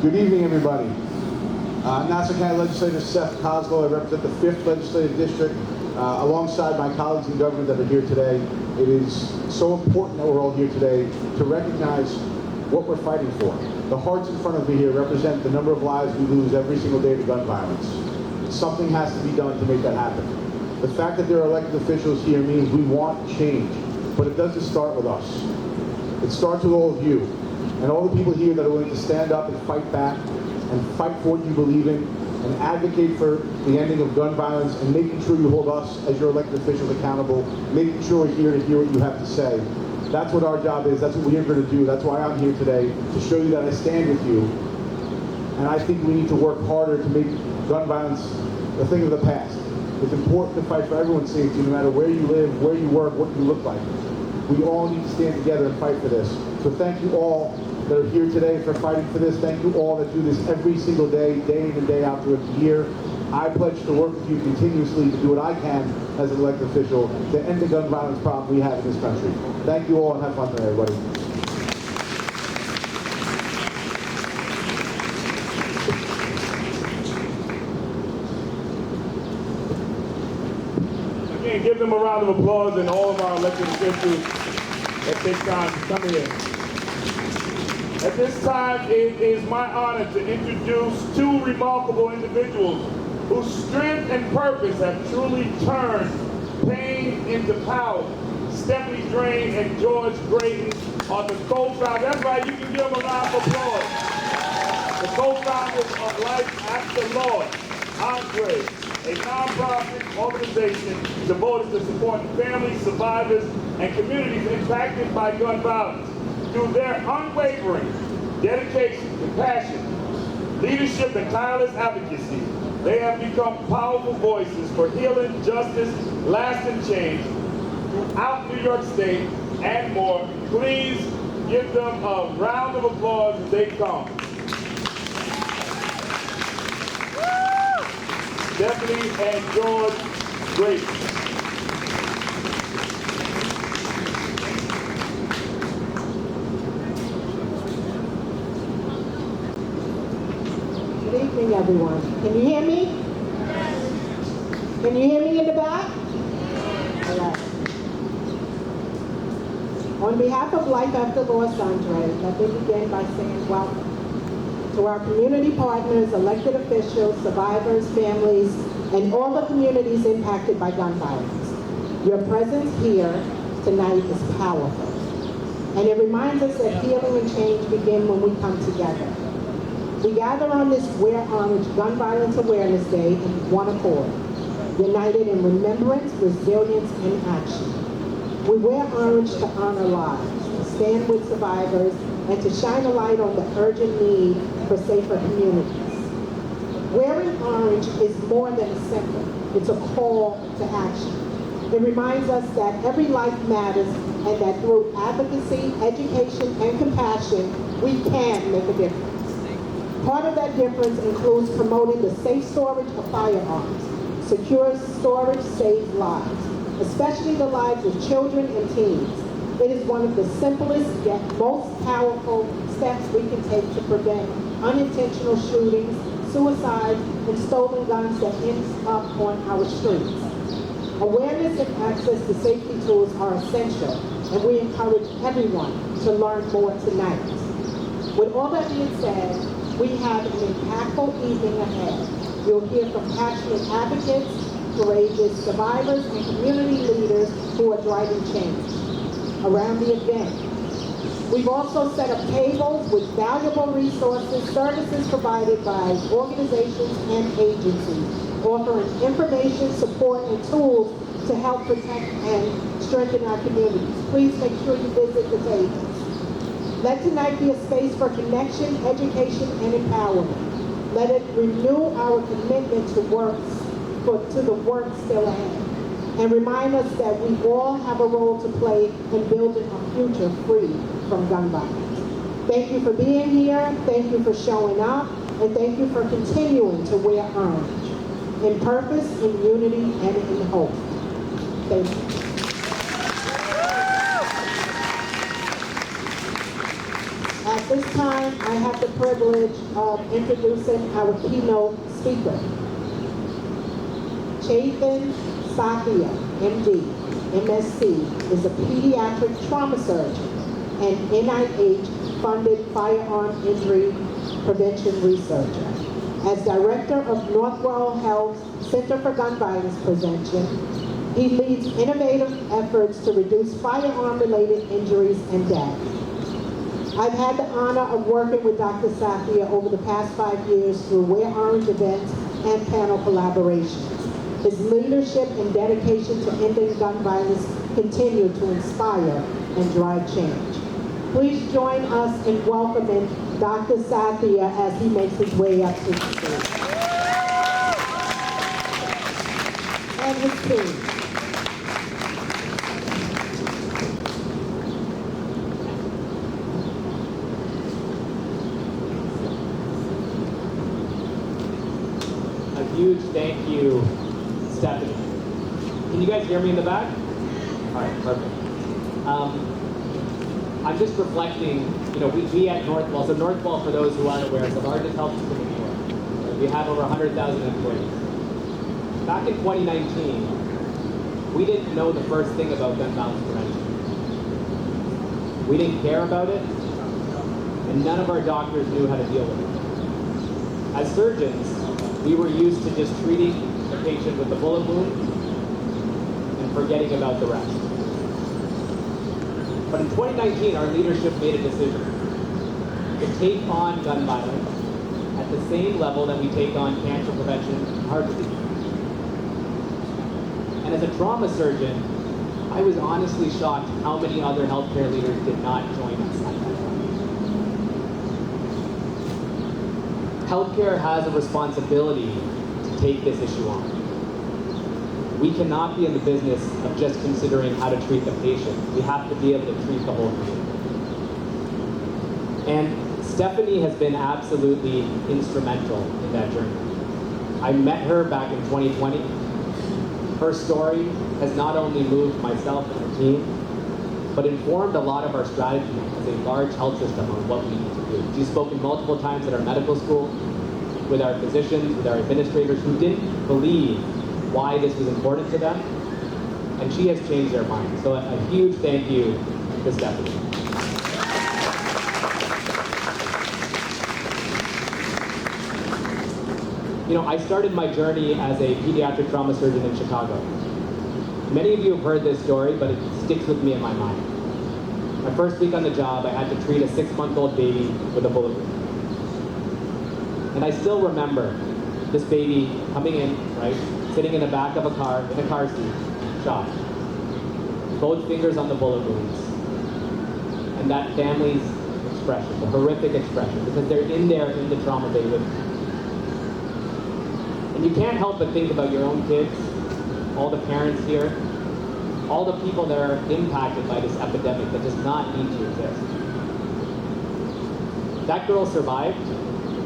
Good evening, everybody. Nassau County Legislator Seth Koslow. I represent the 5th Legislative District alongside my colleagues in government that are here today. It is so important that we're all here today to recognize what we're fighting for. The hearts in front of me here represent the number of lives we lose every single day to gun violence. Something has to be done to make that happen. The fact that there are elected officials here means we want change, but it doesn't start with us. It starts with all of you. And all the people here that are willing to stand up and fight back and fight for what you believe in and advocate for the ending of gun violence and making sure you hold us as your elected officials accountable, making sure we're here to hear what you have to say. That's what our job is. That's what we're going to do. That's why I'm here today, to show you that I stand with you. And I think we need to work harder to make gun violence a thing of the past. It's important to fight for everyone's safety, no matter where you live, where you work, what you look like. We all need to stand together and fight for this. So thank you all that are here today for fighting for this. Thank you all that do this every single day, day in and day out throughout the year. I pledge to work with you continuously to do what I can as an elected official to end the gun violence problem we have in this country. Thank you all and have fun today, everybody. Again, give them a round of applause and all of our elected officials that take time to come here. At this time, it is my honor to introduce two remarkable individuals whose strength and purpose have truly turned pain into power. Stephanie Drain and George Grayton are the co-founders. That's right, you can give them a round of applause. The co-founders of Life After Lord, A.N.D.R.E, a nonprofit organization devoted to supporting families, survivors, and communities impacted by gun violence. Through their unwavering dedication, compassion, leadership, and tireless advocacy, they have become powerful voices for healing, justice, lasting change throughout New York State and more. Please give them a round of applause as they come. Stephanie and George Grayton. Good evening, everyone. Can you hear me? Yes. Can you hear me in the back? Yes. All right. On behalf of Life After Lost A.N.D.R.E, let me begin by saying welcome to our community partners, elected officials, survivors, families, and all the communities impacted by gun violence. Your presence here tonight is powerful, and it reminds us that healing and change begin when we come together. We gather on this Wear Orange Gun Violence Awareness Day in one accord, united in remembrance, resilience, and action. We wear orange to honor lives, to stand with survivors, and to shine a light on the urgent need for safer communities. Wearing orange is more than a symbol. It's a call to action. It reminds us that every life matters and that through advocacy, education, and compassion, we can make a difference. Part of that difference includes promoting the safe storage of firearms. Secure storage saves lives, especially the lives of children and teens. It is one of the simplest yet most powerful steps we can take to prevent unintentional shootings, suicides, and stolen guns that end up on our streets. Awareness and access to safety tools are essential, and we encourage everyone to learn more tonight. With all that being said, we have an impactful evening ahead. You'll hear from passionate advocates, courageous survivors, and community leaders who are driving change around the event. We've also set up tables with valuable resources, services provided by organizations and agencies, offering information, support, and tools to help protect and strengthen our communities. Please make sure you visit the tables. Let tonight be a space for connection, education, and empowerment. Let it renew our commitment to the work still ahead, and remind us that we all have a role to play in building a future free from gun violence. Thank you for being here, thank you for showing up, and thank you for continuing to wear orange, in purpose, in unity, and in hope. Thank you. At this time, I have the privilege of introducing our keynote speaker. Chetan Sathya, MD, MSc, is a pediatric trauma surgeon and NIH-funded firearm injury prevention researcher. As director of Northwell Health's Center for Gun Violence Prevention, he leads innovative efforts to reduce firearm-related injuries and deaths. I've had the honor of working with Dr. Sathya over the past 5 years through Wear Orange events and panel collaborations. His leadership and dedication to ending gun violence continue to inspire and drive change. Please join us in welcoming Dr. Sathya as he makes his way up to the stage. And his team. Huge thank you, Stephanie. Can you guys hear me in the back? All right, perfect. I'm just reflecting, we at Northwell, so Northwell, for those who aren't aware, is the largest health system in New York. We have over 100,000 employees. Back in 2019, we didn't know the first thing about gun violence prevention. We didn't care about it, and none of our doctors knew how to deal with it. As surgeons, we were used to just treating the patient with a bullet wound and forgetting about the rest. But in 2019, our leadership made a decision to take on gun violence at the same level that we take on cancer prevention and heart disease. And as a trauma surgeon, I was honestly shocked how many other healthcare leaders did not join us at that time. Healthcare has a responsibility to take this issue on. We cannot be in the business of just considering how to treat the patient. We have to be able to treat the whole community. And Stephanie has been absolutely instrumental in that journey. I met her back in 2020. Her story has not only moved myself and the team, but informed a lot of our strategy as a large health system on what we need to do. She's spoken multiple times at our medical school, with our physicians, with our administrators who didn't believe why this was important to them, and she has changed their mind. So a huge thank you to Stephanie. I started my journey as a pediatric trauma surgeon in Chicago. Many of you have heard this story, but it sticks with me in my mind. My first week on the job, I had to treat a 6-month-old baby with a bullet wound. And I still remember this baby coming in, right, sitting in the back of a car, in a car seat, shot. Both fingers on the bullet wounds. And that family's expression, the horrific expression, because they're in there in the trauma they lived. And you can't help but think about your own kids, all the parents here, all the people that are impacted by this epidemic that does not need to exist. That girl survived,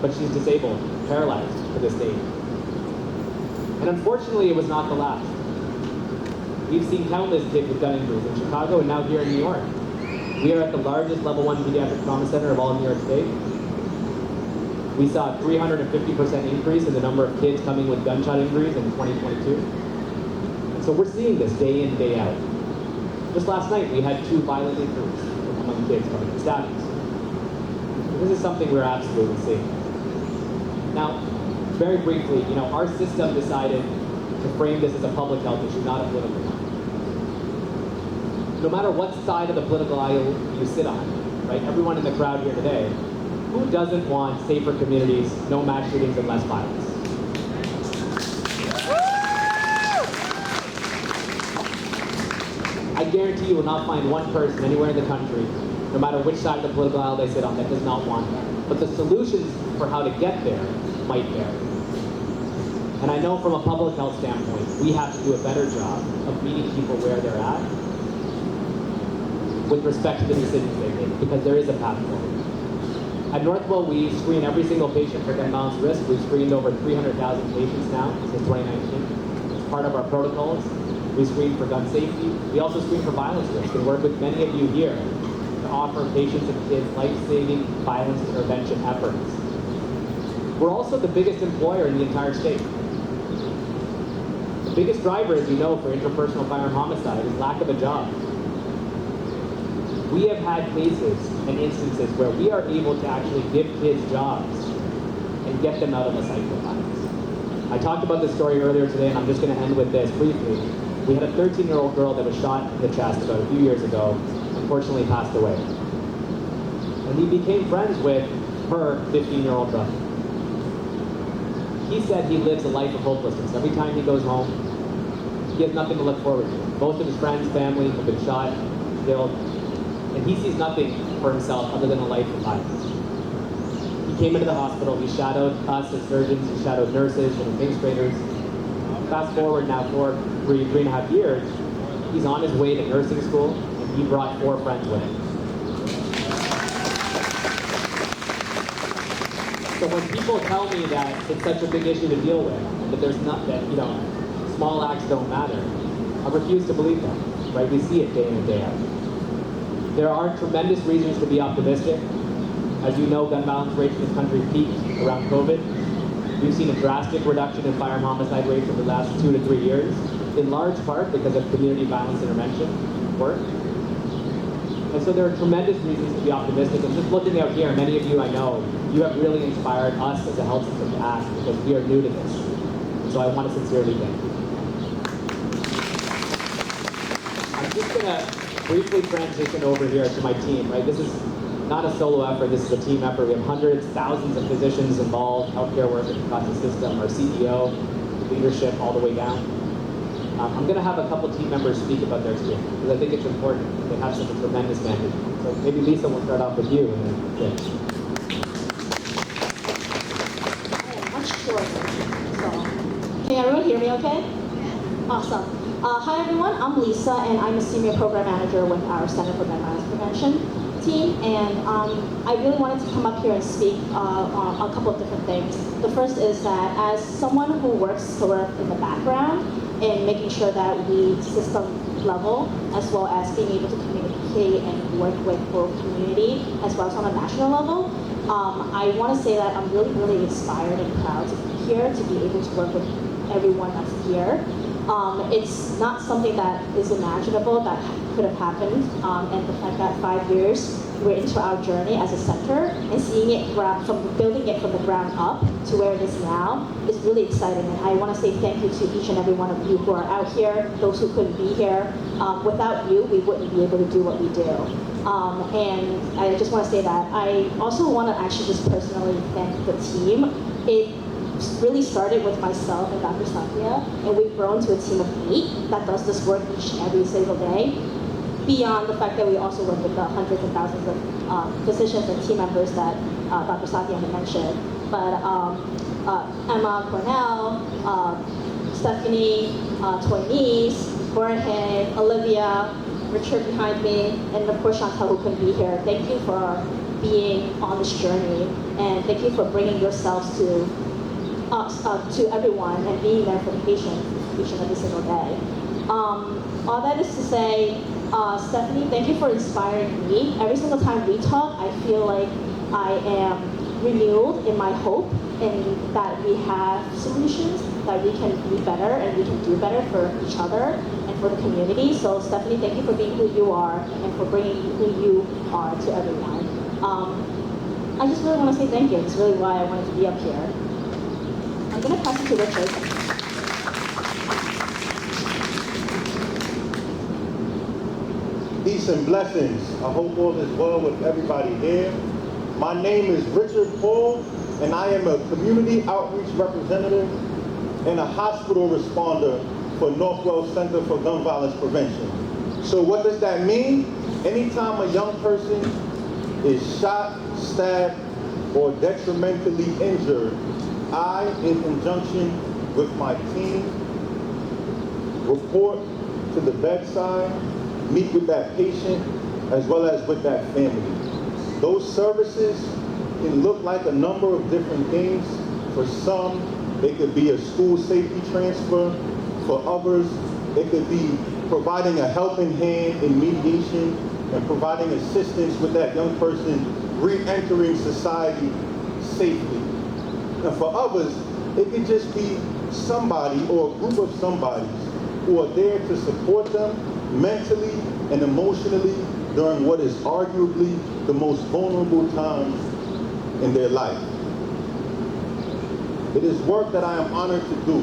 but she's disabled, paralyzed to this day. And unfortunately, it was not the last. We've seen countless kids with gun injuries in Chicago and now here in New York. We are at the largest level 1 pediatric trauma center of all of New York State. We saw a 350% increase in the number of kids coming with gunshot injuries in 2022. And so we're seeing this day in, day out. Just last night, we had 2 violent injuries among kids coming in, stabbings. This is something we're absolutely seeing. Now, very briefly, our system decided to frame this as a public health issue, not a political one. No matter what side of the political aisle you sit on, right? Everyone in the crowd here today, who doesn't want safer communities, no mass shootings, and less violence? I guarantee you will not find one person anywhere in the country, no matter which side of the political aisle they sit on, that does not want that. But the solutions for how to get there might vary. And I know from a public health standpoint, we have to do a better job of meeting people where they're at with respect to the decisions they make, because there is a path forward. At Northwell, we screen every single patient for gun violence risk. We've screened over 300,000 patients now since 2019. It's part of our protocols. We screen for gun safety. We also screen for violence risk and work with many of you here to offer patients and kids life-saving violence intervention efforts. We're also the biggest employer in the entire state. The biggest driver, as you know, for interpersonal firearm homicide is lack of a job. We have had cases and instances where we are able to actually give kids jobs and get them out of a cycle of violence. I talked about this story earlier today, and I'm just going to end with this briefly. We had a 13-year-old girl that was shot in the chest about a few years ago, unfortunately passed away. And he became friends with her 15-year-old brother. He said he lives a life of hopelessness. Every time he goes home, he has nothing to look forward to. Most of his friends, family have been shot, killed, and he sees nothing for himself other than a life of violence. He came into the hospital, he shadowed us as surgeons, he shadowed nurses and administrators. Fast forward now for three and a half years, he's on his way to nursing school, and he brought 4 friends with him. So when people tell me that it's such a big issue to deal with, and that there's not that, small acts don't matter, I refuse to believe that, right? We see it day in and day out. There are tremendous reasons to be optimistic. As you know, gun violence rates in this country peaked around COVID. We've seen a drastic reduction in firearm homicide rates over the last 2 to 3 years, in large part because of community violence intervention work. And so there are tremendous reasons to be optimistic. And just looking out here, many of you I know, you have really inspired us as a health system to act because we are new to this. And so I want to sincerely thank you. I'm just going to briefly transition over here to my team, right? This is not a solo effort, this is a team effort. We have hundreds, thousands of physicians involved, healthcare workers across the system, our CEO, leadership all the way down. I'm going to have a couple team members speak about their experience because I think it's important. They have such a tremendous vantage. So maybe Lisa will start off with you and then Rich. Much shorter. So, can everyone hear me okay? Awesome. Hi everyone, I'm Lisa and I'm a senior program manager with our Center for Gun Violence Prevention team, and I really wanted to come up here and speak on a couple of different things. The first is that as someone who works sort of in the background in making sure that we system level, as well as being able to communicate and work with both community as well as on a national level, I want to say that I'm really, really inspired and proud to be here, to be able to work with everyone that's here. It's not something that is imaginable that could have happened, and the fact that 5 years we're into our journey as a center and seeing it from building it from the ground up to where it is now is really exciting. And I want to say thank you to each and every one of you who are out here, those who couldn't be here. Without you, we wouldn't be able to do what we do. And I just want to say that I also want to actually just personally thank the team. It really started with myself and Dr. Satya, and we've grown to a team of 8 that does this work each and every single day, beyond the fact that we also work with the hundreds and thousands of physicians and team members that Dr. Satya had mentioned. But Emma, Cornell, Stephanie, Toynese, Jorge, Olivia, Richard behind me, and of course Chantal who couldn't be here. Thank you for being on this journey, and thank you for bringing yourselves to everyone and being there for the patients each and every single day. All that is to say, Stephanie, thank you for inspiring me. Every single time we talk, I feel like I am renewed in my hope and that we have solutions, that we can be better and we can do better for each other and for the community. So Stephanie, thank you for being who you are and for bringing who you are to everyone. I just really want to say thank you. It's really why I wanted to be up here. I'm going to pass it to Richard. Peace and blessings. I hope all is well with everybody here. My name is Richard Paul, and I am a community outreach representative and a hospital responder for Northwell Center for Gun Violence Prevention. So what does that mean? Anytime a young person is shot, stabbed, or detrimentally injured, I, in conjunction with my team, report to the bedside, meet with that patient, as well as with that family. Those services can look like a number of different things. For some, it could be a school safety transfer. For others, it could be providing a helping hand in mediation and providing assistance with that young person re-entering society safely. And for others, it could just be somebody or a group of somebodies who are there to support them mentally and emotionally during what is arguably the most vulnerable times in their life. It is work that I am honored to do.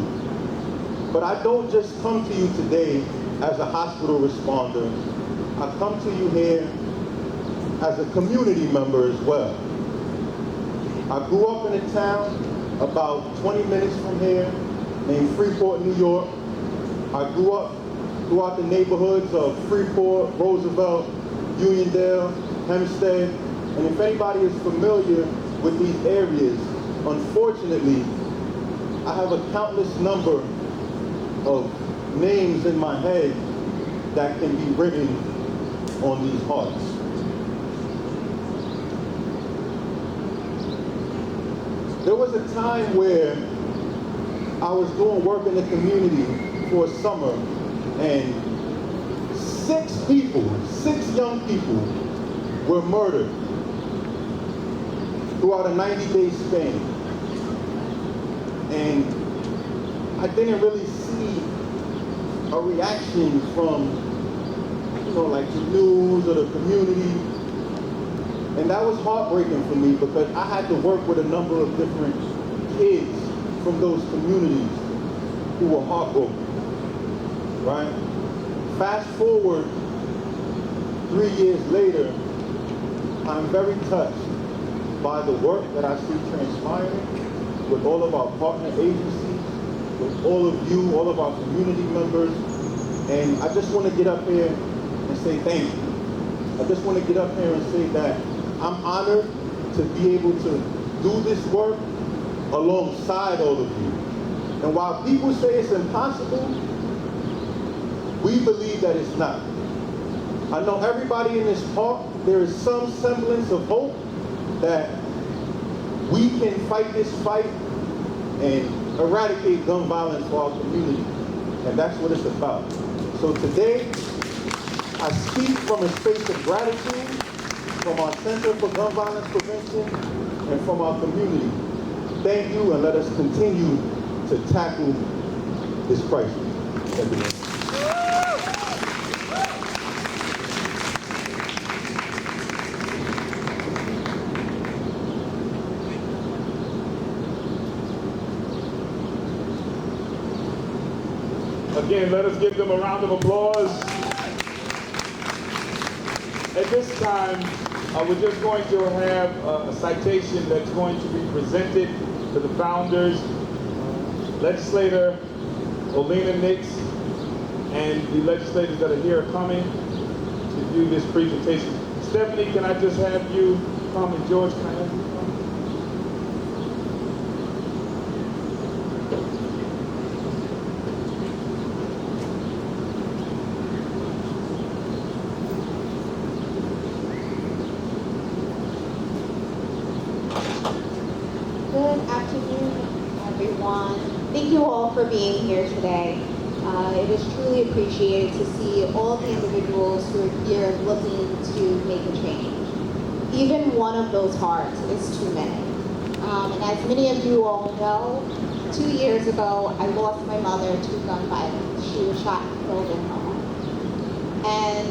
But I don't just come to you today as a hospital responder. I come to you here as a community member as well. I grew up in a town about 20 minutes from here named Freeport, New York. I grew up throughout the neighborhoods of Freeport, Roosevelt, Uniondale, Hempstead, and if anybody is familiar with these areas, unfortunately, I have a countless number of names in my head that can be written on these hearts. There was a time where I was doing work in the community for a summer, and 6 young people were murdered throughout a 90-day span. And I didn't really see a reaction from, like the news or the community. And that was heartbreaking for me because I had to work with a number of different kids from those communities who were heartbroken, right? Fast forward 3 years later, I'm very touched by the work that I see transpiring with all of our partner agencies, with all of you, all of our community members. And I just want to get up here and say thank you. I just want to get up here and say that I'm honored to be able to do this work alongside all of you. And while people say it's impossible, we believe that it's not. I know everybody in this park, there is some semblance of hope that we can fight this fight and eradicate gun violence for our community. And that's what it's about. So today, I speak from a space of gratitude from our Center for Gun Violence Prevention and from our community. Thank you, and let us continue to tackle this crisis. Thank you. Again, let us give them a round of applause. At this time, we're just going to have a citation that's going to be presented to the founders, Legislator Olena Nix, and the legislators that are here are coming to do this presentation. Stephanie, can I just have you come, and George, can I have you come? Good afternoon, everyone. Thank you all for being here today. It is truly appreciated to see all the individuals who are here looking to make a change. Even one of those hearts is too many. And as many of you all know, 2 years ago, I lost my mother to gun violence. She was shot and killed in her home. And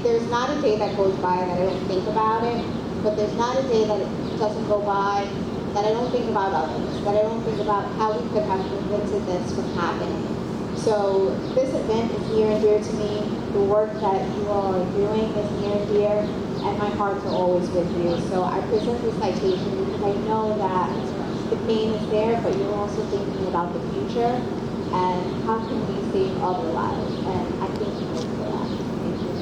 there's not a day that goes by that I don't think about it, but there's not a day that it doesn't go by that I don't think about others, that I don't think about how we could have prevented this from happening. So this event is near and dear to me. The work that you all are doing is near and dear, and my hearts are always with you. So I present this citation because I know that the pain is there, but you're also thinking about the future and how can we save other lives. And I thank you for that. Thank you.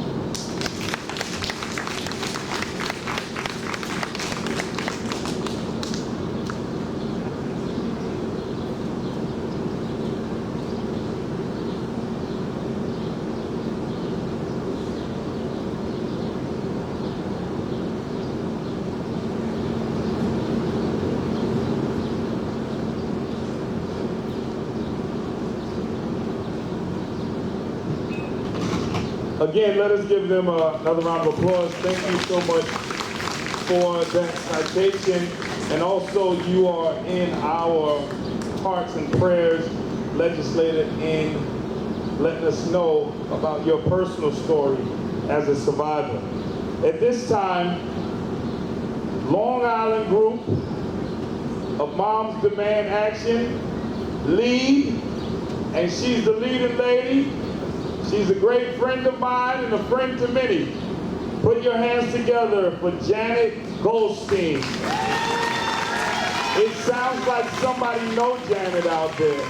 Again, let us give them another round of applause. Thank you so much for that citation. And also, you are in our hearts and prayers, Legislator, in letting us know about your personal story as a survivor. At this time, Long Island group of Moms Demand Action lead, and she's the leading lady. She's a great friend of mine and a friend to many. Put your hands together for Janet Goldstein. It sounds like somebody knows Janet out there.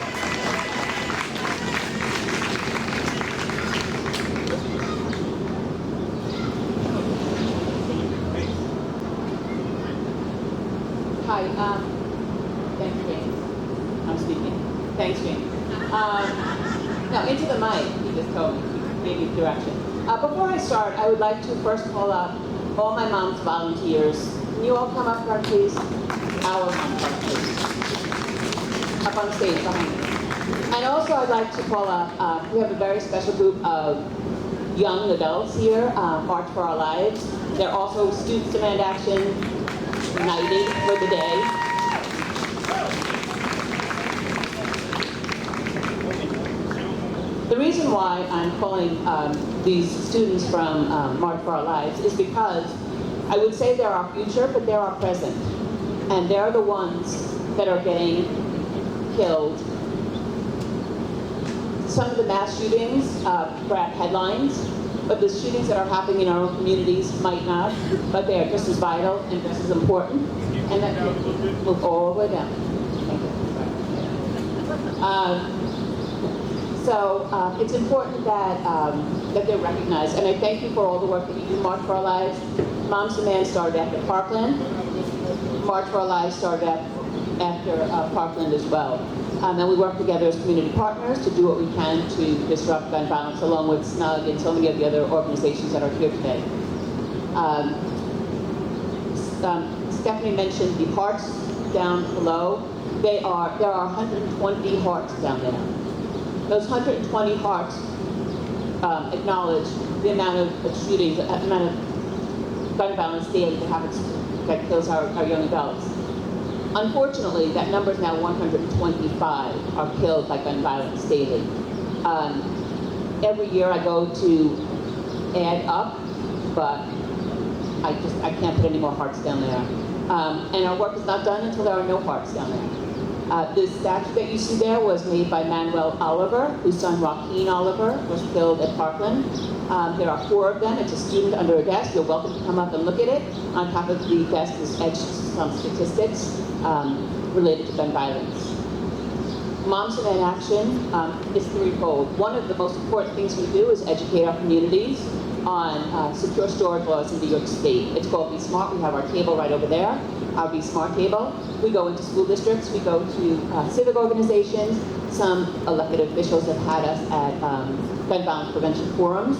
Hi, thanks, James. I'm speaking. Thanks, James. No, into the mic, he just told me, he gave me direction. Before I start, I would like to first call up all my mom's volunteers. Can you all come up front, please? Our moms, please. Up on stage behind me. And also I'd like to call up, we have a very special group of young adults here, March for Our Lives. They're also Students Demand Action, United for the day. The reason why I'm calling these students from March for Our Lives is because I would say they're our future, but they're our present. And they're the ones that are getting killed. Some of the mass shootings grab headlines, but the shootings that are happening in our own communities might not, but they are just as vital and just as important. And that move all the way down. Thank you. So it's important that that they're recognized, and I thank you for all the work that you do. March for Our Lives. Moms Demand started after Parkland. March for Our Lives started after Parkland as well. And we work together as community partners to do what we can to disrupt gun violence, along with SNUG and so many of the other organizations that are here today. Stephanie mentioned the hearts down below. There are 120 hearts down there. Those 120 hearts acknowledge the amount of shootings, the amount of gun violence daily that happens, that kills our young adults. Unfortunately, that number is now 125 are killed by gun violence daily. Every year I go to A.N.D.R.E, but I can't put any more hearts down there. And our work is not done until there are no hearts down there. The statue that you see there was made by Manuel Oliver, whose son Joaquin Oliver was killed at Parkland. There are 4 of them. It's a student under a desk. You're welcome to come up and look at it. On top of the desk is etched some statistics related to gun violence. Moms Demand Action is threefold. One of the most important things we do is educate our communities on secure storage laws in New York State. It's called Be Smart. We have our table right over there, our Be Smart table. We go into school districts, we go to civic organizations. Some elected officials have had us at gun violence prevention forums,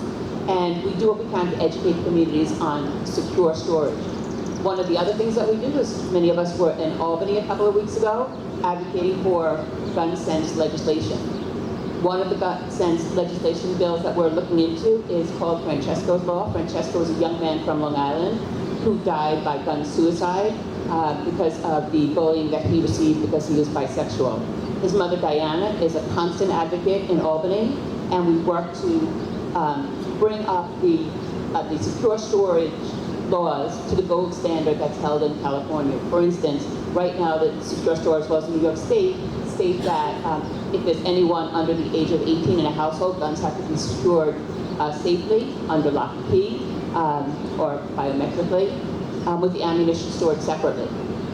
and we do what we can to educate communities on secure storage. One of the other things that we do is, many of us were in Albany a couple of weeks ago, advocating for gun sense legislation. One of the gun sense legislation bills that we're looking into is called Francesco's Law. Francesco is a young man from Long Island who died by gun suicide because of the bullying that he received because he was bisexual. His mother, Diana, is a constant advocate in Albany, and we work to bring up the secure storage laws to the gold standard that's held in California. For instance, right now the secure storage laws in New York State state that if there's anyone under the age of 18 in a household, guns have to be secured safely under lock and key or biometrically, with the ammunition stored separately.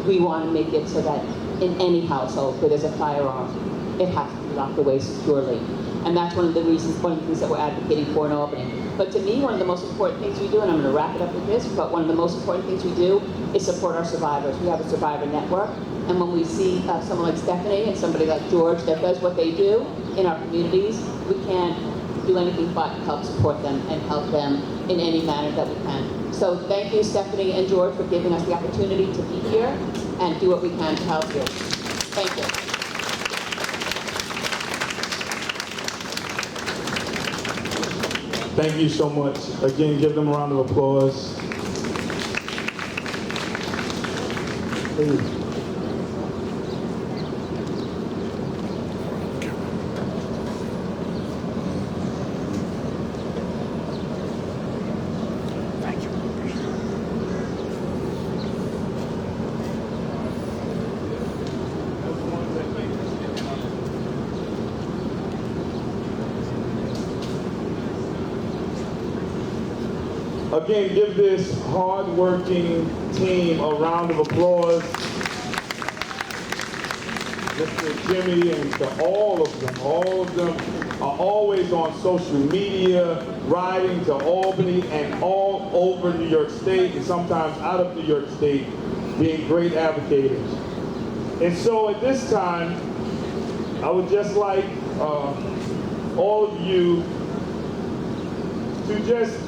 We want to make it so that in any household where there's a firearm, it has to be locked away securely. And that's one of the reasons, one of the things that we're advocating for in Albany. But to me, one of the most important things we do, and I'm going to wrap it up with this, but one of the most important things we do is support our survivors. We have a survivor network, and when we see someone like Stephanie and somebody like George that does what they do in our communities, we can't do anything but help support them and help them in any manner that we can. So thank you, Stephanie and George, for giving us the opportunity to be here and do what we can to help you. Thank you. Thank you so much. Again, give them a round of applause. Please. Again, give this hard-working team a round of applause. Mr. Jimmy and to all of them are always on social media, riding to Albany and all over New York State and sometimes out of New York State, being great advocates. And so at this time, I would just like all of you to just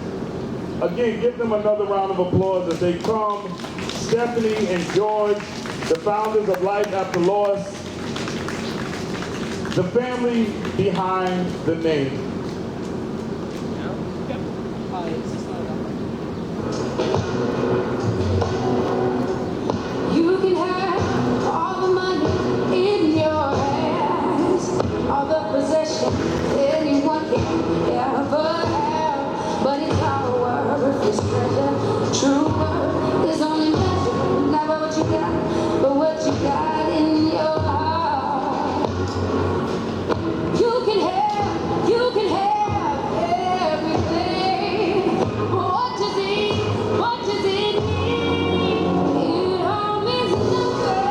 again, give them another round of applause as they come. Stephanie and George, the founders of Life After Loss, the family behind the name. You can have all the money in your hands, all the possessions anyone can ever have, but it's our worth is treasure. True worth is only measured, not by what you got, but what you got in your heart. You can have everything. What does it mean? It all means nothing.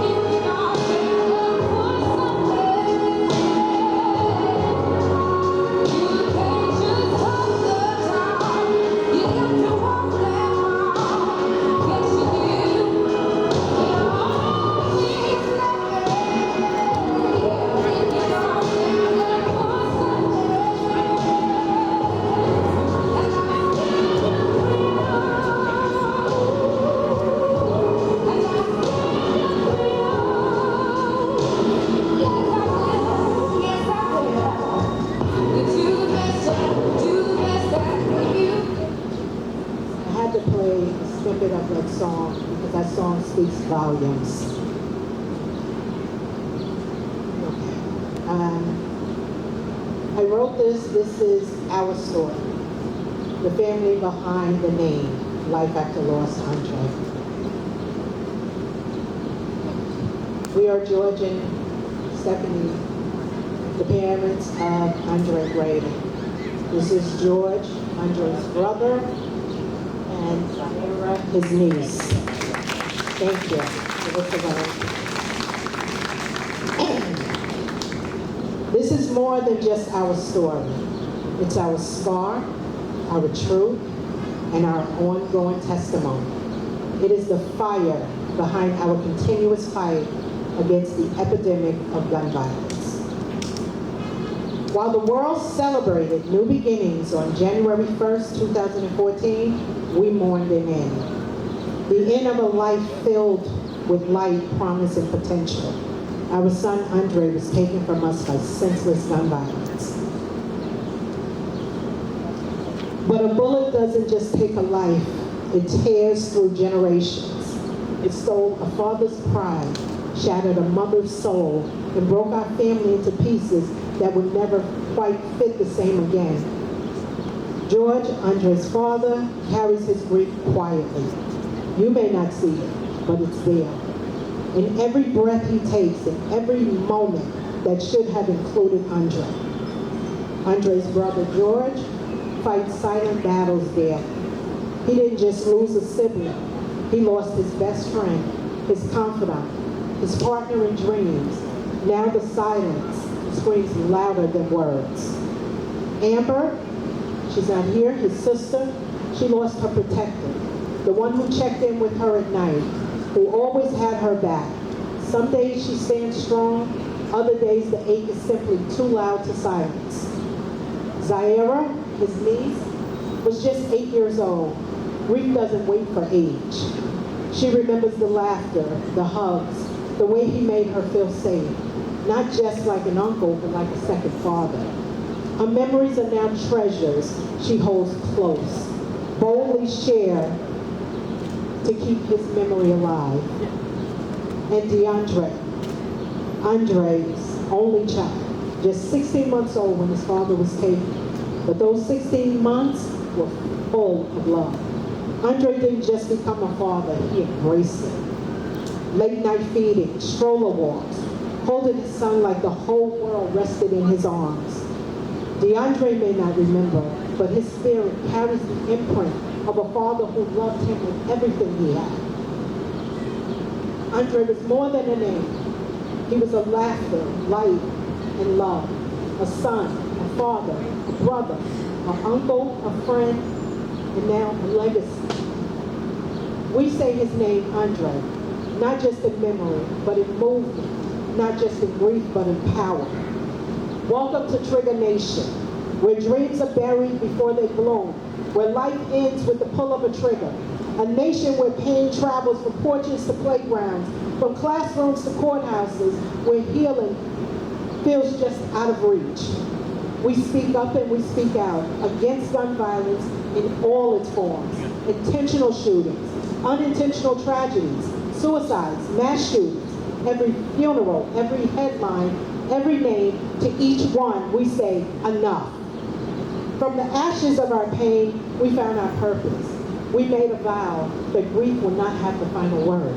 If you don't stand up for something, you can't just hold the time. You got to walk that road. Yes, you do. It all means nothing. If you don't stand up for I had to play a snippet of that song because that song speaks volumes. Okay. I wrote this is our story. The family behind the name, Life After Loss Andre. We are George and Stephanie, the parents of Andre Grady. This is George, Andre's brother, and Debra, his niece. Thank you. Give us a round. This is more than just our story. It's our scar, our truth, and our ongoing testimony. It is the fire behind our continuous fight against the epidemic of gun violence. While the world celebrated new beginnings on January 1st, 2014, we mourned an end. The end of a life filled with light, promise, and potential. Our son Andre was taken from us by senseless gun violence. But a bullet doesn't just take a life, it tears through generations. It stole a father's pride, shattered a mother's soul, and broke our family into pieces that would never quite fit the same again. George, Andre's father, carries his grief quietly. You may not see it, but it's there. In every breath he takes, in every moment that should have included Andre. Andre's brother George fights silent battles daily. He didn't just lose a sibling, he lost his best friend, his confidant, his partner in dreams. Now the silence screams louder than words. Amber, she's not here, his sister, she lost her protector, the one who checked in with her at night, who always had her back. Some days she stands strong, other days the ache is simply too loud to silence. Zaira, his niece, was just 8 years old. Grief doesn't wait for age. She remembers the laughter, the hugs, the way he made her feel safe. Not just like an uncle, but like a second father. Her memories are now treasures she holds close, boldly share to keep his memory alive. And Andre's only child, just 16 months old when his father was taken. But those 16 months were full of love. Andre didn't just become a father, he embraced it. Late night feeding, stroller walks, holding his son like the whole world rested in his arms. DeAndre may not remember, but his spirit carries the imprint of a father who loved him with everything he had. Andre was more than a name. He was a laughter, light, and love. A son, a father, a brother, an uncle, a friend, and now a legacy. We say his name, Andre, not just in memory, but in movement, not just in grief, but in power. Welcome to Trigger Nation, where dreams are buried before they bloom, where life ends with the pull of a trigger. A nation where pain travels from porches to playgrounds, from classrooms to courthouses, where healing feels just out of reach. We speak up and we speak out against gun violence in all its forms. Intentional shootings, unintentional tragedies, suicides, mass shootings, every funeral, every headline, every name, to each one we say enough. From the ashes of our pain, we found our purpose. We made a vow that grief will not have the final word.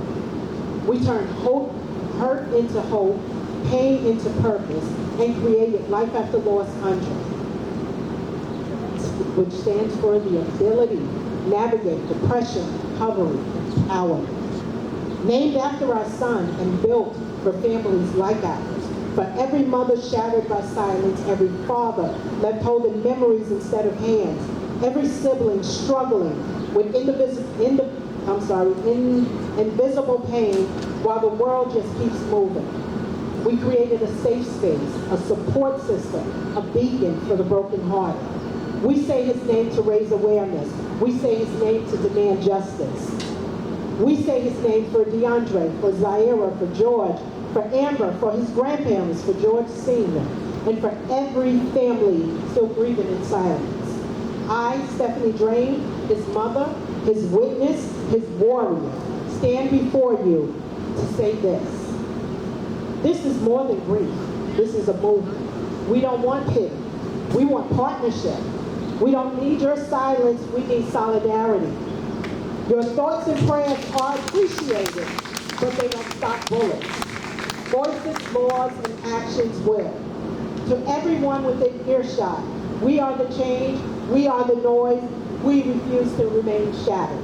We turned hope, hurt into hope, pain into purpose, and created Life After Loss 100, which stands for the ability to navigate depression, recovery, and empowerment. Named after our son and built for families like ours. For every mother shattered by silence, every father left holding memories instead of hands, every sibling struggling with invisible pain while the world just keeps moving. We created a safe space, a support system, a beacon for the brokenhearted. We say his name to raise awareness. We say his name to demand justice. We say his name for DeAndre, for Zaira, for George, for Amber, for his grandparents, for George Sr., and for every family still grieving in silence. I, Stephanie Drain, his mother, his witness, his warrior, stand before you to say this. This is more than grief. This is a movement. We don't want pity. We want partnership. We don't need your silence. We need solidarity. Your thoughts and prayers are appreciated, but they don't stop bullets. Voices, laws, and actions will. To everyone within earshot, we are the change, we are the noise, we refuse to remain shattered.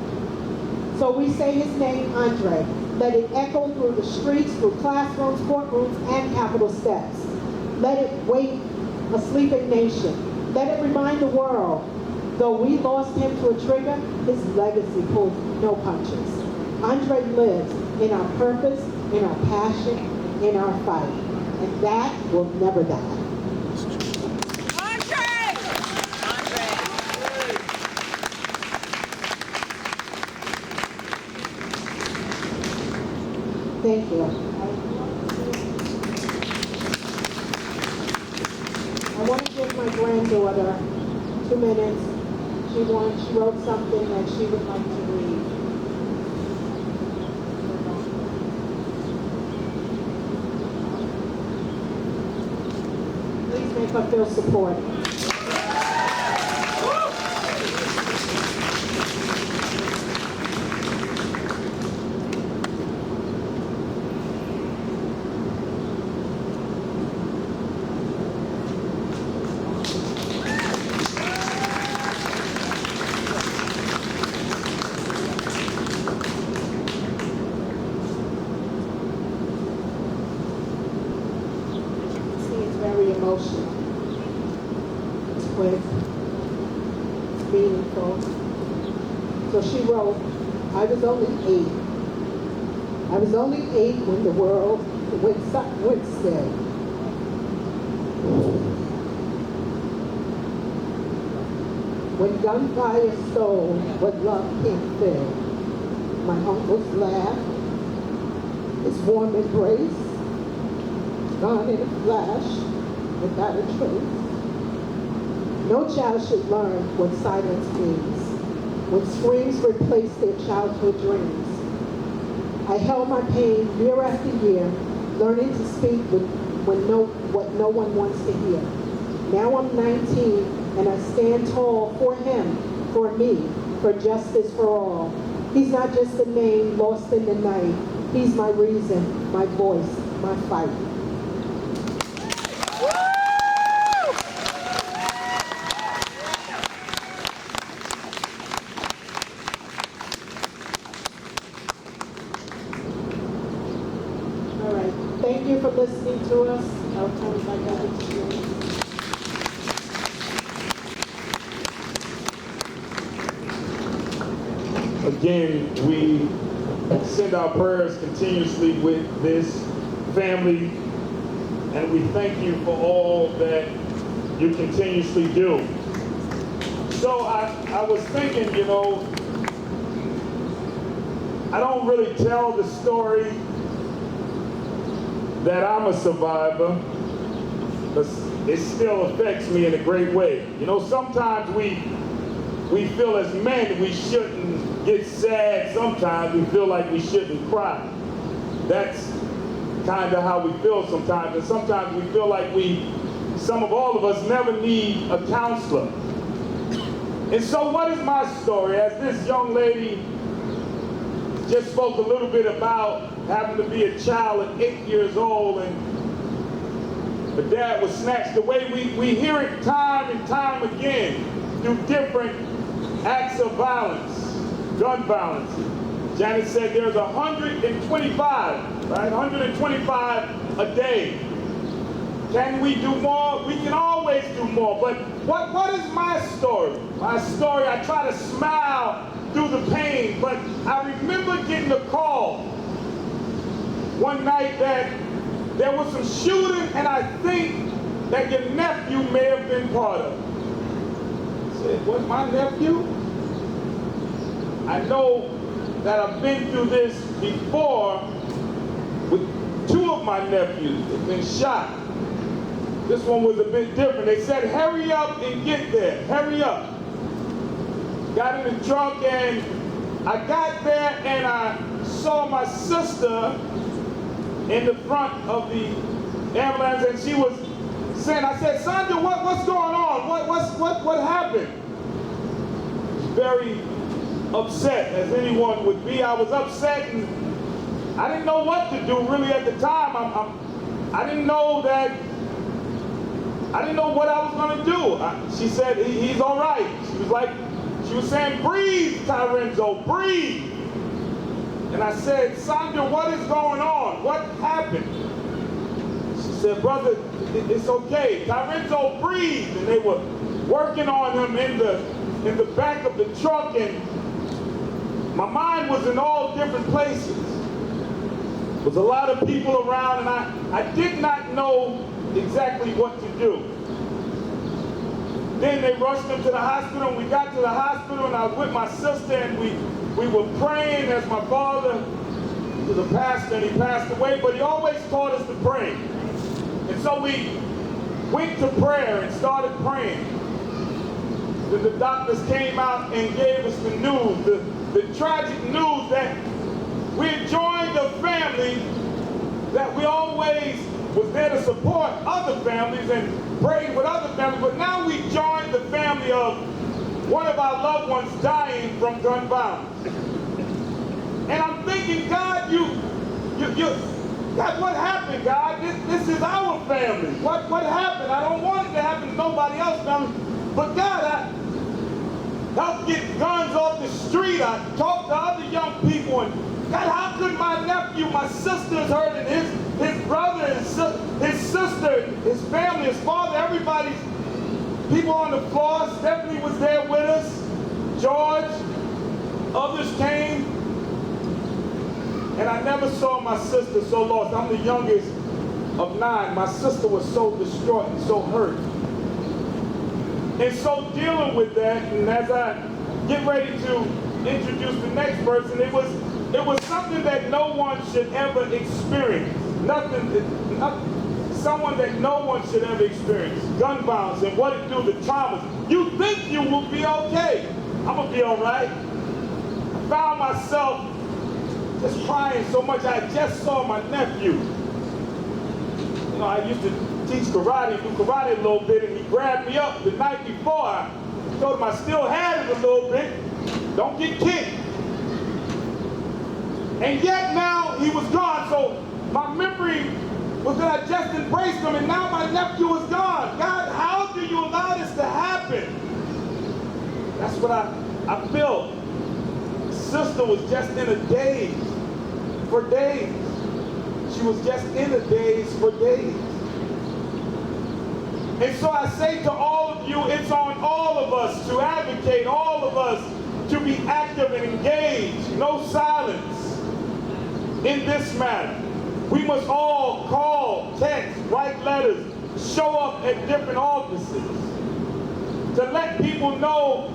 So we say his name, Andre. Let it echo through the streets, through classrooms, courtrooms, and Capitol steps. Let it wake a sleeping nation. Let it remind the world, though we lost him to a trigger, his legacy pulled no punches. Andre lives in our purpose, in our passion, in our fight. And that will never die. Thank you. I want to give my granddaughter 2 minutes. She wrote something that she would like to read. Please make her feel supported. So she wrote, I was only 8. I was only 8 when the world went still. When gunfire stole what love can't fill. My uncle's laugh, his warm embrace, gone in a flash without a trace. No child should learn what silence means, when screams replace their childhood dreams. I held my pain year after year, learning to speak what no one wants to hear. Now I'm 19, and I stand tall for him, for me, for justice for all. He's not just a name lost in the night. He's my reason, my voice, my fight. All right, thank you for listening to us. I'll turn it back over to you. Again, we send our prayers continuously with this family, and we thank you for all that you continuously do. So I was thinking, you know, I don't really tell the story that I'm a survivor, but it still affects me in a great way. You know, sometimes we feel as men we shouldn't get sad. Sometimes we feel like we shouldn't cry. That's kind of how we feel sometimes. And sometimes we feel like all of us never need a counselor. And so what is my story? As this young lady just spoke a little bit about having to be a child at 8 years old, and her dad was snatched away. We hear it time and time again through different acts of violence, gun violence. Janet said there's 125, right? 125 a day. Can we do more? We can always do more. But what is my story? My story, I try to smile through the pain, but I remember getting a call one night that there was some shooting, and I think that your nephew may have been part of it. I said, what, my nephew? I know that I've been through this before with two of my nephews that have been shot. This one was a bit different. They said, hurry up and get there, hurry up. Got in the truck, and I got there and I saw my sister in the front of the ambulance, and she was saying, I said, Sandra, what's going on? What happened? Very upset, as anyone would be. I was upset, and I didn't know what to do really at the time. I didn't know what I was going to do. She said, he's all right. She was saying, breathe, Tyrenzo, breathe. And I said, Sandra, what is going on? What happened? She said, brother, it's okay. Tyrenzo, breathe. And they were working on him in the back of the truck, and my mind was in all different places. There was a lot of people around, and I did not know exactly what to do. Then they rushed him to the hospital, and we got to the hospital, and I was with my sister, and we were praying as my father was a pastor, and he passed away, but he always taught us to pray. And so we went to prayer and started praying. Then the doctors came out and gave us the news, the tragic news that we had joined a family that we always was there to support other families and pray with other families, but now we joined the family of one of our loved ones dying from gun violence. And I'm thinking, God, God, what happened, God? This is our family. What happened? I don't want it to happen to nobody else's family. But God, I helped get guns off the street. I talked to other young people, and God, how could my nephew, my sister's hurt, and his brother, his sister, his family, his father, everybody's people on the floor. Stephanie was there with us. George, others came. And I never saw my sister so lost. I'm the youngest of 9. My sister was so distraught and so hurt. And so dealing with that, and as I get ready to introduce the next person, it was someone that no one should ever experience, gun violence and what it do, the traumas. You think you will be okay. I'm gonna be all right. I found myself just crying so much. I just saw my nephew. You know, I used to teach karate, do karate a little bit, and he grabbed me up the night before. I told him I still had it a little bit. Don't get kicked. And yet now he was gone, so my memory was that I just embraced him, and now my nephew is gone. God, how do you allow this to happen? That's what I felt. Sister was just in a daze for days. She was just in a daze for days. And so I say to all of you, it's on all of us to advocate, all of us to be active and engaged. No silence in this matter. We must all call, text, write letters, show up at different offices to let people know,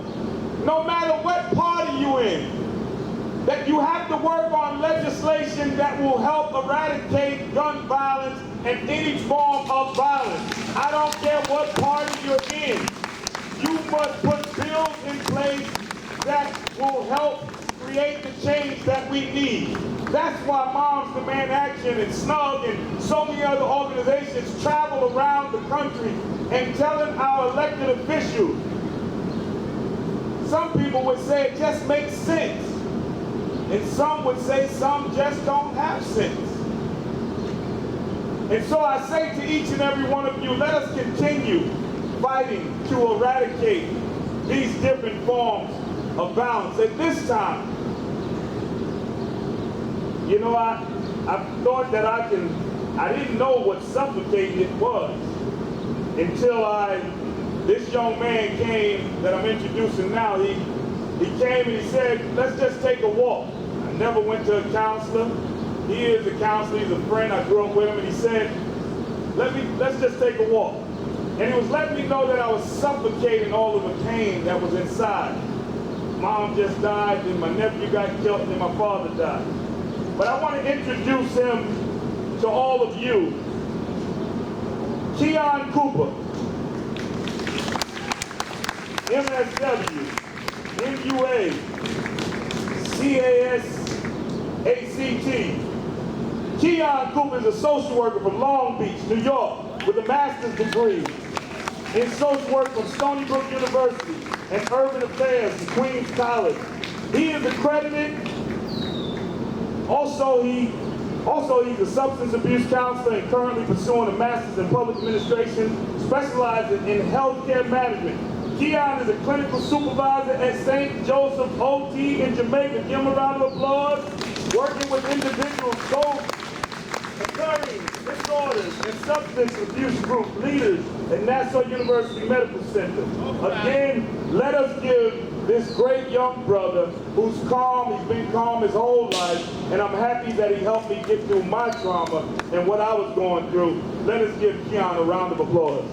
no matter what party you're in, that you have to work on legislation that will help eradicate gun violence and any form of violence. I don't care what party you're in. You must put bills in place that will help create the change that we need. That's why Moms Demand Action and SNUG and so many other organizations travel around the country and telling our elected officials. Some people would say it just makes sense. And some would say some just don't have sense. And so I say to each and every one of you, let us continue fighting to eradicate these different forms of violence. At this time, you know, I thought that I didn't know what suffocating it was until this young man came that I'm introducing now. He came and he said, let's just take a walk. I never went to a counselor. He is a counselor, he's a friend, I grew up with him, and he said, let's just take a walk. And he was letting me know that I was suffocating all of the pain that was inside. Mom just died, then my nephew got killed, and then my father died. But I want to introduce him to all of you. Keon Cooper, MSW, MUA, CASACT. Keon Cooper is a social worker from Long Beach, New York, with a master's degree in social work from Stony Brook University and Urban Affairs from Queens College. He is accredited. Also, he's a substance abuse counselor and currently pursuing a master's in public administration, specializing in healthcare management. Keon is a clinical supervisor at St. Joseph OT in Jamaica. Give him a round of applause. Working with individuals, occurring disorders and substance abuse group leaders at Nassau University Medical Center. Again, let us give this great young brother who's calm, he's been calm his whole life, and I'm happy that he helped me get through my trauma and what I was going through. Let us give Keon a round of applause.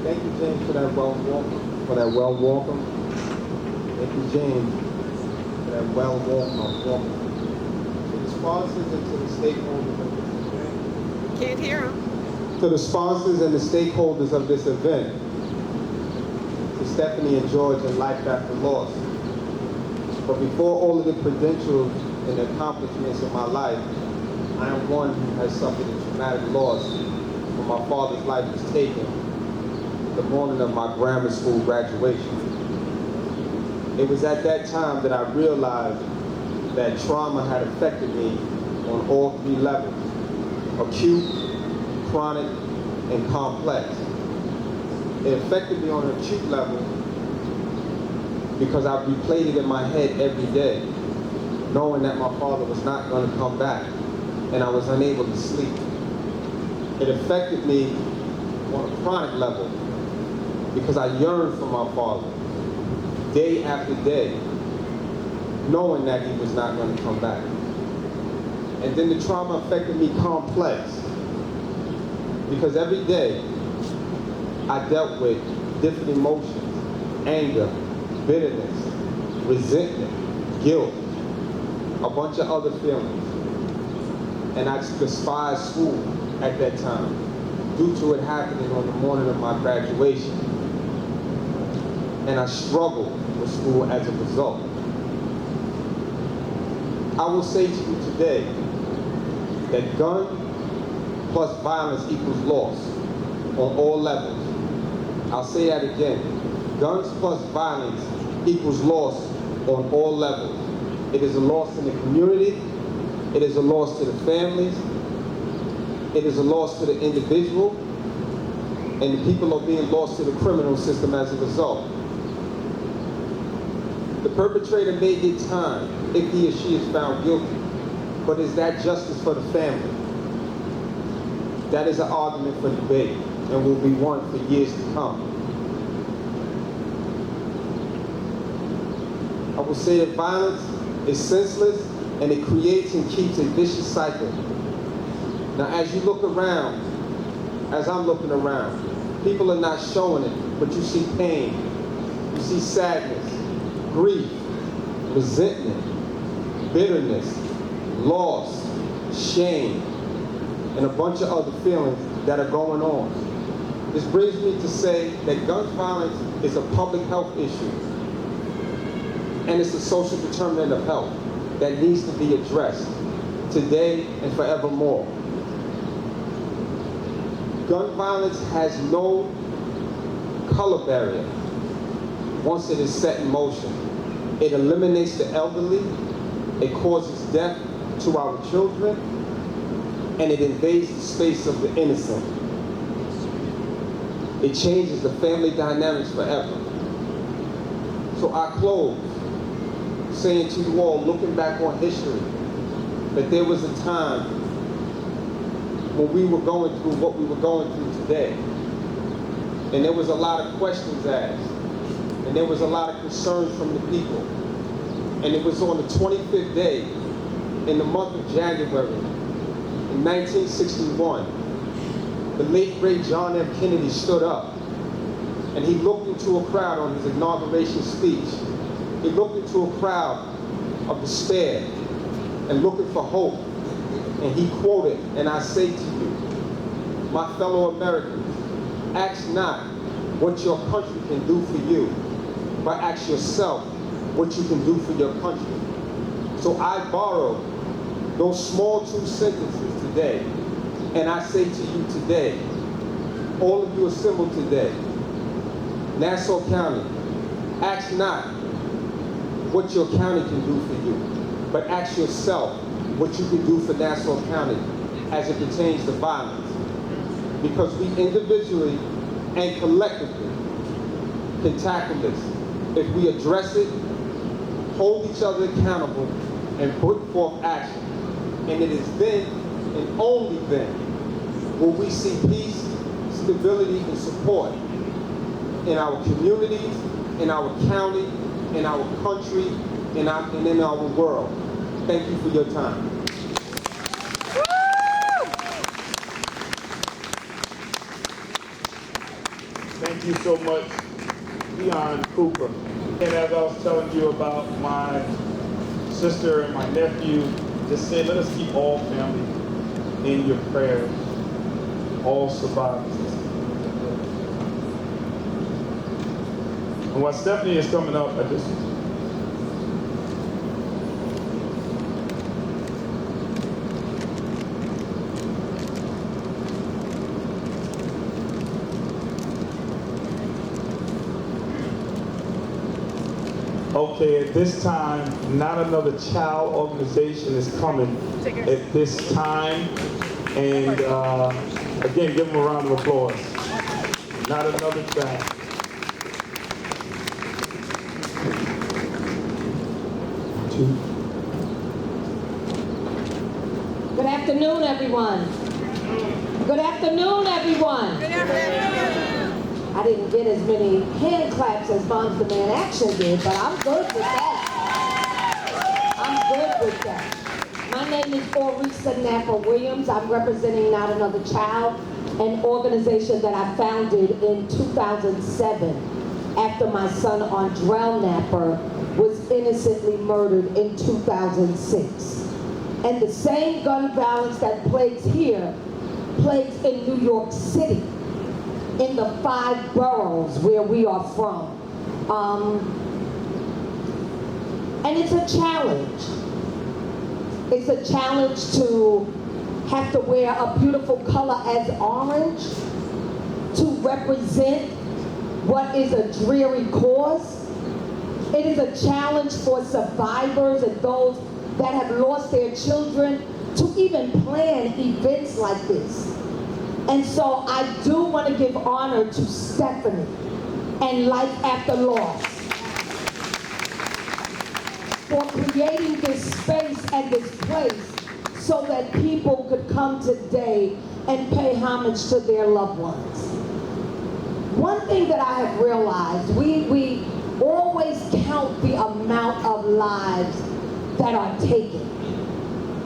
Thank you, James, for that well welcome. Thank you, James, for that well welcome. To the sponsors and to the stakeholders of this event. Can't hear him. To the sponsors and the stakeholders of this event. To Stephanie and George and Life After Loss. But before all of the credentials and accomplishments of my life, I am one who has suffered a traumatic loss when my father's life was taken the morning of my grammar school graduation. It was at that time that I realized that trauma had affected me on all three levels: acute, chronic, and complex. It affected me on an acute level because I replayed it in my head every day, knowing that my father was not going to come back, and I was unable to sleep. It affected me on a chronic level because I yearned for my father day after day, knowing that he was not going to come back. And then the trauma affected me complex because every day I dealt with different emotions, anger, bitterness, resentment, guilt, a bunch of other feelings. And I despised school at that time due to it happening on the morning of my graduation. And I struggled with school as a result. I will say to you today that gun plus violence equals loss on all levels. I'll say that again. Guns plus violence equals loss on all levels. It is a loss in the community. It is a loss to the families. It is a loss to the individual. And the people are being lost to the criminal system as a result. The perpetrator may get time if he or she is found guilty. But is that justice for the family? That is an argument for debate and will be one for years to come. I will say that violence is senseless and it creates and keeps a vicious cycle. Now, as you look around, as I'm looking around, people are not showing it, but you see pain, you see sadness, grief, resentment, bitterness, loss, shame, and a bunch of other feelings that are going on. This brings me to say that gun violence is a public health issue, and it's a social determinant of health that needs to be addressed today and forevermore. Gun violence has no color barrier once it is set in motion. It eliminates the elderly, it causes death to our children, and it invades the space of the innocent. It changes the family dynamics forever. So I close saying to you all, looking back on history, that there was a time when we were going through what we were going through today. And there was a lot of questions asked. And there was a lot of concerns from the people. And it was on the 25th day in the month of January in 1961, the late great John F. Kennedy stood up and he looked into a crowd on his inauguration speech. He looked into a crowd of despair and looking for hope. And he quoted, and I say to you, my fellow Americans, ask not what your country can do for you, but ask yourself what you can do for your country. So I borrow those small two sentences today, and I say to you today, all of you assembled today, Nassau County, ask not what your county can do for you, but ask yourself what you can do for Nassau County as it pertains to violence. Because we individually and collectively can tackle this if we address it, hold each other accountable, and put forth action. And it is then, and only then, will we see peace, stability, and support in our communities, in our county, in our country, and in our world. Thank you for your time. Thank you so much, Leon Cooper. And as I was telling you about my sister and my nephew, just say, let us keep all family in your prayers, all survivors. And while Stephanie is coming up, I just okay, at this time, Not Another Child organization is coming at this time. And again, give them a round of applause. Not Another Child. Good afternoon, everyone. Good afternoon, everyone. Good afternoon. I didn't get as many hand claps as Bonds the Man Action did, but I'm good with that. I'm good with that. My name is Orisa Napper Williams. I'm representing Not Another Child. an organization that I founded in 2007 after my son A.N.D.R.E was innocently murdered in 2006. And the same gun violence that plagues here plagues in New York City, in the 5 boroughs where we are from. And it's a challenge. It's a challenge to have to wear a beautiful color as orange to represent what is a dreary cause. It is a challenge for survivors and those that have lost their children to even plan events like this. And so I do want to give honor to Stephanie and Life After Loss for creating this space and this place so that people could come today and pay homage to their loved ones. One thing that I have realized, we always count the amount of lives that are taken.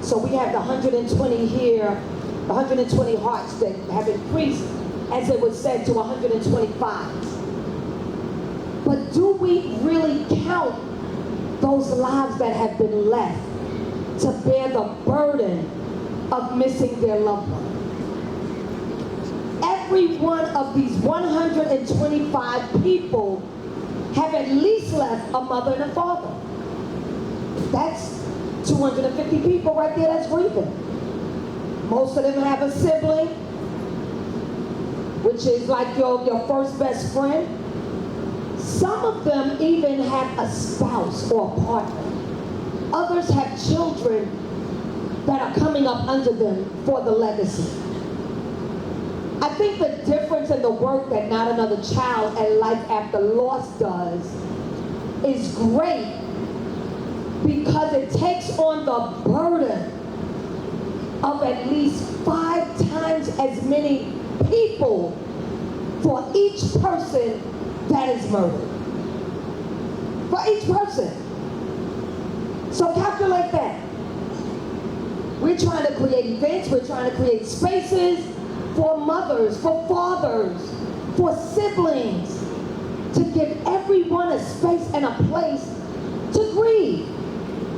So we have the 120 here, the 120 hearts that have increased, as it was said, to 125. But do we really count those lives that have been left to bear the burden of missing their loved one? Every one of these 125 people have at least left a mother and a father. That's 250 people right there that's grieving. Most of them have a sibling, which is like your first best friend. Some of them even have a spouse or a partner. Others have children that are coming up under them for the legacy. I think the difference in the work that Not Another Child and Life After Loss does is great because it takes on the burden of at least 5 times as many people for each person that is murdered. For each person. So calculate that. We're trying to create events, we're trying to create spaces for mothers, for fathers, for siblings, to give everyone a space and a place to grieve,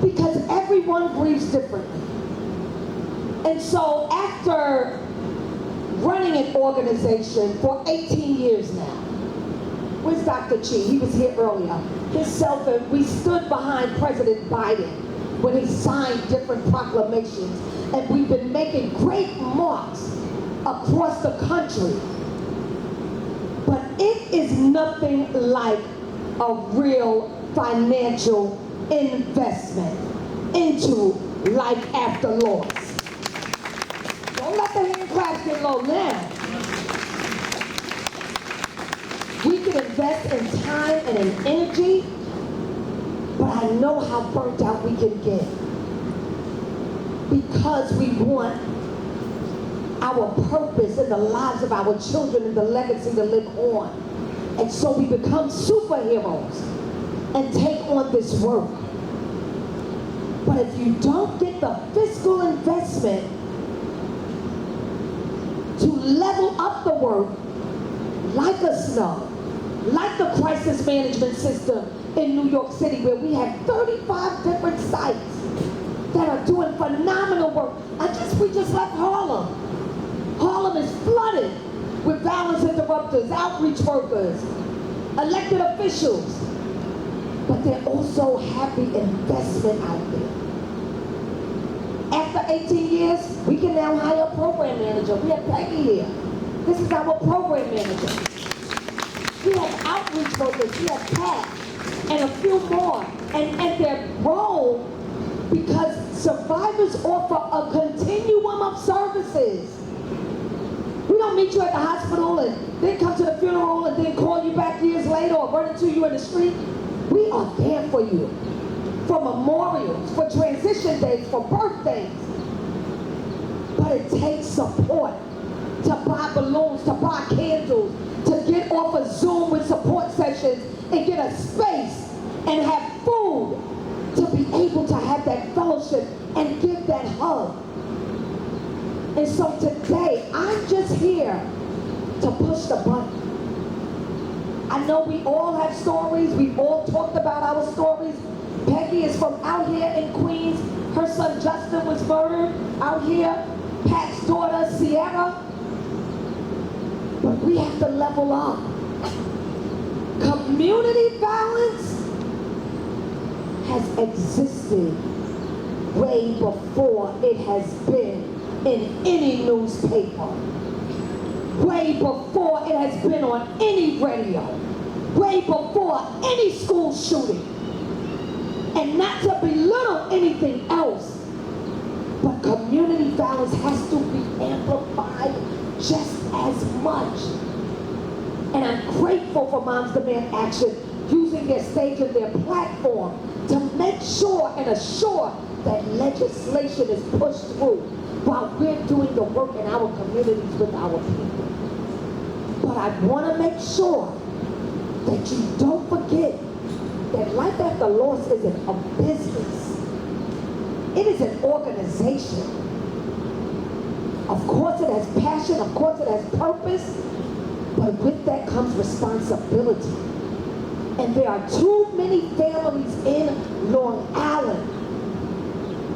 because everyone grieves differently. And so after running an organization for 18 years now, where's Dr. Chi? He was here earlier. Himself, and we stood behind President Biden when he signed different proclamations, and we've been making great marks across the country. But it is nothing like a real financial investment into life after loss. Don't let the hand claps get low now. We can invest in time and in energy, but I know how burnt out we can get because we want our purpose in the lives of our children and the legacy to live on. And so we become superheroes and take on this work. But if you don't get the fiscal investment to level up the work, like a SNUG, like the crisis management system in New York City, where we have 35 different sites that are doing phenomenal work. We just left Harlem. Harlem is flooded with violence interrupters, outreach workers, elected officials. But they're also happy investment out there. After 18 years, we can now hire a program manager. We have Peggy here. This is our program manager. We have outreach workers, we have Pat, and a few more. And their role, because survivors offer a continuum of services. We don't meet you at the hospital and then come to the funeral and then call you back years later or run into you in the street. We are there for you. For memorials, for transition days, for birthdays. But it takes support to buy balloons, to buy candles, to get off a Zoom with support sessions and get a space and have food to be able to have that fellowship and give that hug. And so today, I'm just here to push the button. I know we all have stories. We've all talked about our stories. Peggy is from out here in Queens. Her son Justin was murdered out here. Pat's daughter Sierra. But we have to level up. Community violence has existed way before it has been in any newspaper. Way before it has been on any radio. Way before any school shooting. And not to belittle anything else, but community violence has to be amplified just as much. And I'm grateful for Moms Demand Action using their stage and their platform to make sure and assure that legislation is pushed through while we're doing the work in our communities with our people. But I want to make sure that you don't forget that Life After Loss isn't a business. It is an organization. Of course it has passion, of course it has purpose, but with that comes responsibility. And there are too many families in Long Island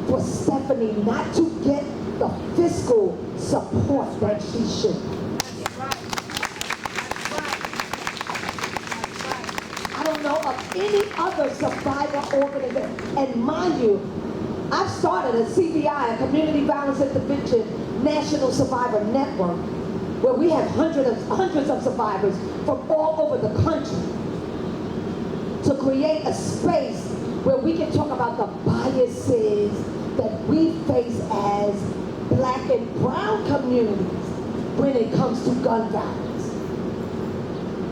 for Stephanie not to get the fiscal support that she should. I don't know of any other survivor organization. And mind you, I've started a CVI, a Community Violence Intervention National Survivor Network, where we have hundreds of survivors from all over the country to create a space where we can talk about the biases that we face as Black and brown communities when it comes to gun violence.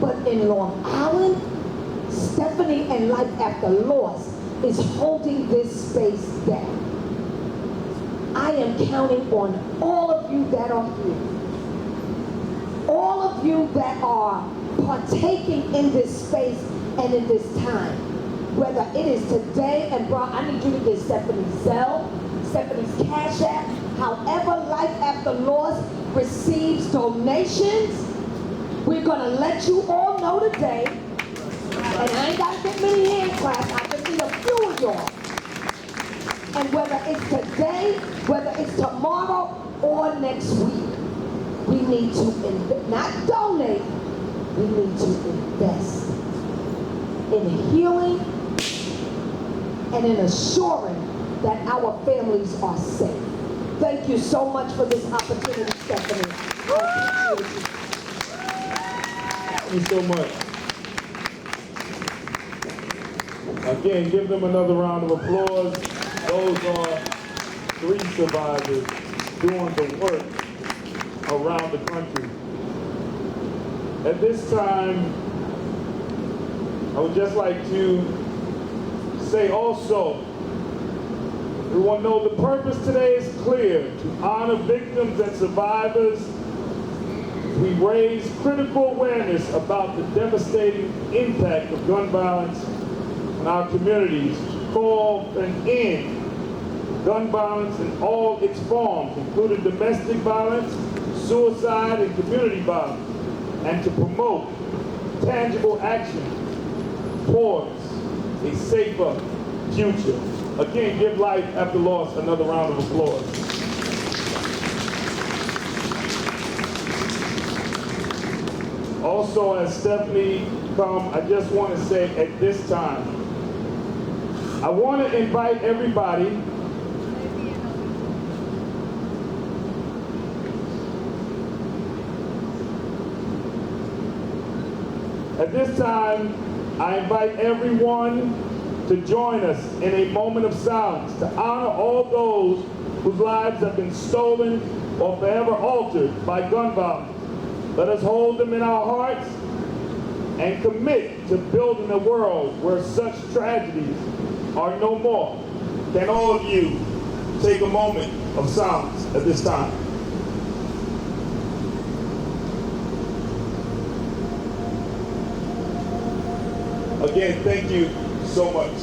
But in Long Island, Stephanie and Life After Loss is holding this space down. I am counting on all of you that are here. All of you that are partaking in this space and in this time. Whether it is today, and bro, I need you to get Stephanie's Zelle, Stephanie's Cash App, however Life After Loss receives donations, we're gonna let you all know today. And I ain't got to get many hand claps, I just need a few of y'all. And whether it's today, whether it's tomorrow, or next week, we need to not donate, we need to invest in healing and in assuring that our families are safe. Thank you so much for this opportunity, Stephanie. I appreciate you. Thank you so much. Again, give them another round of applause. Those are 3 survivors doing the work around the country. At this time, I would just like to say also, everyone know the purpose today is clear: to honor victims and survivors. We raise critical awareness about the devastating impact of gun violence in our communities, call for an end to gun violence in all its forms, including domestic violence, suicide, and community violence, and to promote tangible action towards a safer future. Again, give Life After Loss another round of applause. Also, as Stephanie comes, I just want to say at this time, I want to invite everybody at this time, I invite everyone to join us in a moment of silence to honor all those whose lives have been stolen or forever altered by gun violence. Let us hold them in our hearts and commit to building a world where such tragedies are no more. Can all of you take a moment of silence at this time? Again, thank you so much.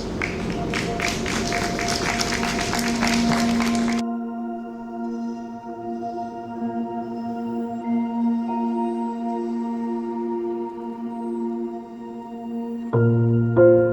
you.